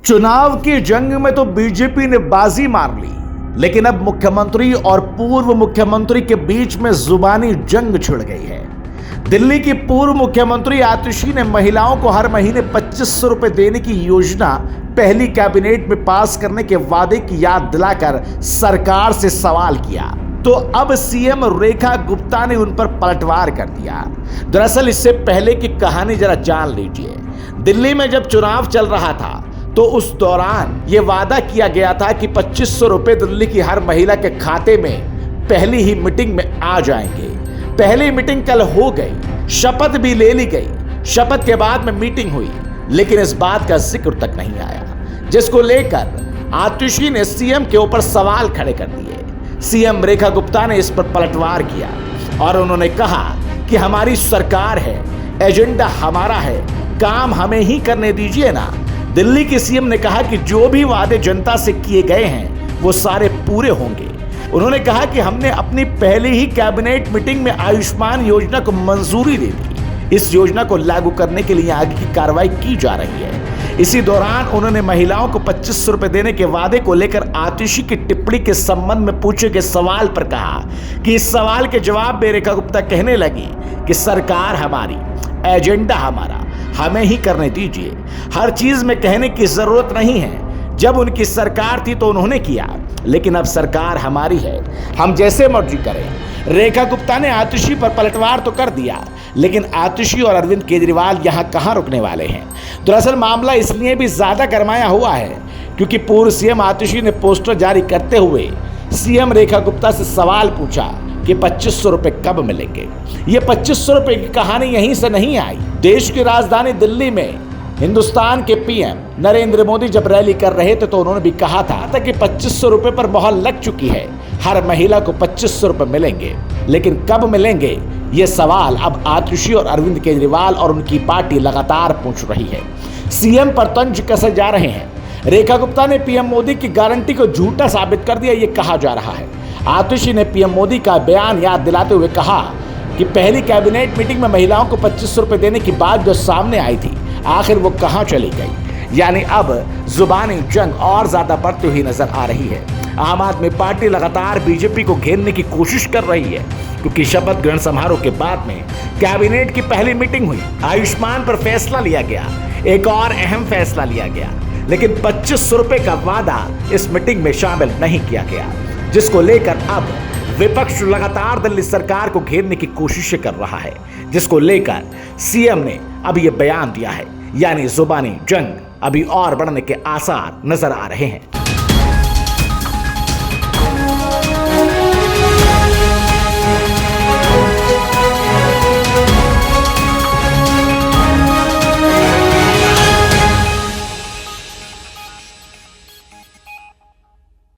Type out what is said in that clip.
चुनाव की जंग में तो बीजेपी ने बाजी मार ली, लेकिन अब मुख्यमंत्री और पूर्व मुख्यमंत्री के बीच में जुबानी जंग छिड़ गई है। दिल्ली की पूर्व मुख्यमंत्री आतिशी ने महिलाओं को हर महीने 2500 रुपए देने की योजना पहली कैबिनेट में पास करने के वादे की याद दिलाकर सरकार से सवाल किया, तो अब सीएम रेखा गुप्ता ने उन पर पलटवार कर दिया। दरअसल इससे पहले की कहानी जरा जान लीजिए। दिल्ली में जब चुनाव चल रहा था तो उस दौरान यह वादा किया गया था कि 2500 रुपए दिल्ली की हर महिला के खाते में पहली ही मीटिंग में आ जाएंगे। पहली मीटिंग कल हो गई, शपथ भी ले ली गई। शपथ के बाद में मीटिंग हुई, लेकिन इस बात का जिक्र तक नहीं आया, जिसको लेकर आतिशी ने सीएम के ऊपर सवाल खड़े कर दिए। सीएम रेखा गुप्ता ने इस पर पलटवार किया और उन्होंने कहा कि हमारी सरकार है, एजेंडा हमारा है, काम हमें ही करने दीजिए ना। दिल्ली के सीएम ने कहा कि जो भी वादे जनता से किए गए हैं वो सारे पूरे होंगे। उन्होंने कहा कि हमने अपनी पहली ही कैबिनेट मीटिंग में आयुष्मान योजना को मंजूरी दे दी। इस योजना को लागू करने के लिए आगे की कार्रवाई की जा रही है। इसी दौरान उन्होंने महिलाओं को 2500 रुपए देने के वादे को लेकर आतिशी की टिप्पणी के संबंध में पूछे गए सवाल पर कहा कि इस सवाल के जवाब में रेखा गुप्ता कहने लगी कि सरकार हमारी, एजेंडा हमारा, हमें ही करने दीजिए। हर चीज में कहने की जरूरत नहीं है। जब उनकी सरकार थी तो उन्होंने किया, लेकिन अब सरकार हमारी है, हम जैसे मर्जी करें। रेखा गुप्ता ने आतिशी पर पलटवार तो कर दिया, लेकिन आतिशी और अरविंद केजरीवाल यहां कहां रुकने वाले हैं। दरअसल मामला इसलिए भी ज्यादा गरमाया हुआ है क्योंकि पूर्व सीएम आतिशी ने पोस्टर जारी करते हुए सीएम रेखा गुप्ता से सवाल पूछा कि 2500 रुपए कब मिलेंगे। ये 2500 रुपए की कहानी यहीं से नहीं आई। देश की राजधानी दिल्ली में हिंदुस्तान के पीएम नरेंद्र मोदी जब रैली कर रहे थे तो उन्होंने भी कहा था कि 2500 रुपए पर मोहर लग चुकी है, हर महिला को 2500 रुपए मिलेंगे, लेकिन कब मिलेंगे ये सवाल अब आतिशी और अरविंद केजरीवाल और उनकी पार्टी लगातार पूछ रही है। सीएम पर तंज कसे जा रहे हैं। रेखा गुप्ता ने पीएम मोदी की गारंटी को झूठा साबित कर दिया, ये कहा जा रहा है। आतिशी ने पीएम मोदी का बयान याद दिलाते हुए कहा कि पहली कैबिनेट मीटिंग में महिलाओं को 2500 रुपए देने की बात जो सामने आई थी, आखिर वो कहां चली गई। यानी अब जुबानी जंग और ज्यादा बढ़ती हुई नजर आ रही है। आम आदमी पार्टी लगातार बीजेपी को घेरने की कोशिश कर रही है क्योंकि शपथ ग्रहण समारोह के बाद में कैबिनेट की पहली मीटिंग हुई, आयुष्मान पर फैसला लिया गया, एक और अहम फैसला लिया गया, लेकिन 2500 रुपए का वादा इस मीटिंग में शामिल नहीं किया गया, जिसको लेकर अब विपक्ष लगातार दिल्ली सरकार को घेरने की कोशिश कर रहा है, जिसको लेकर सीएम ने अब यह बयान दिया है। यानी जुबानी जंग अभी और बढ़ने के आसार नजर आ रहे हैं।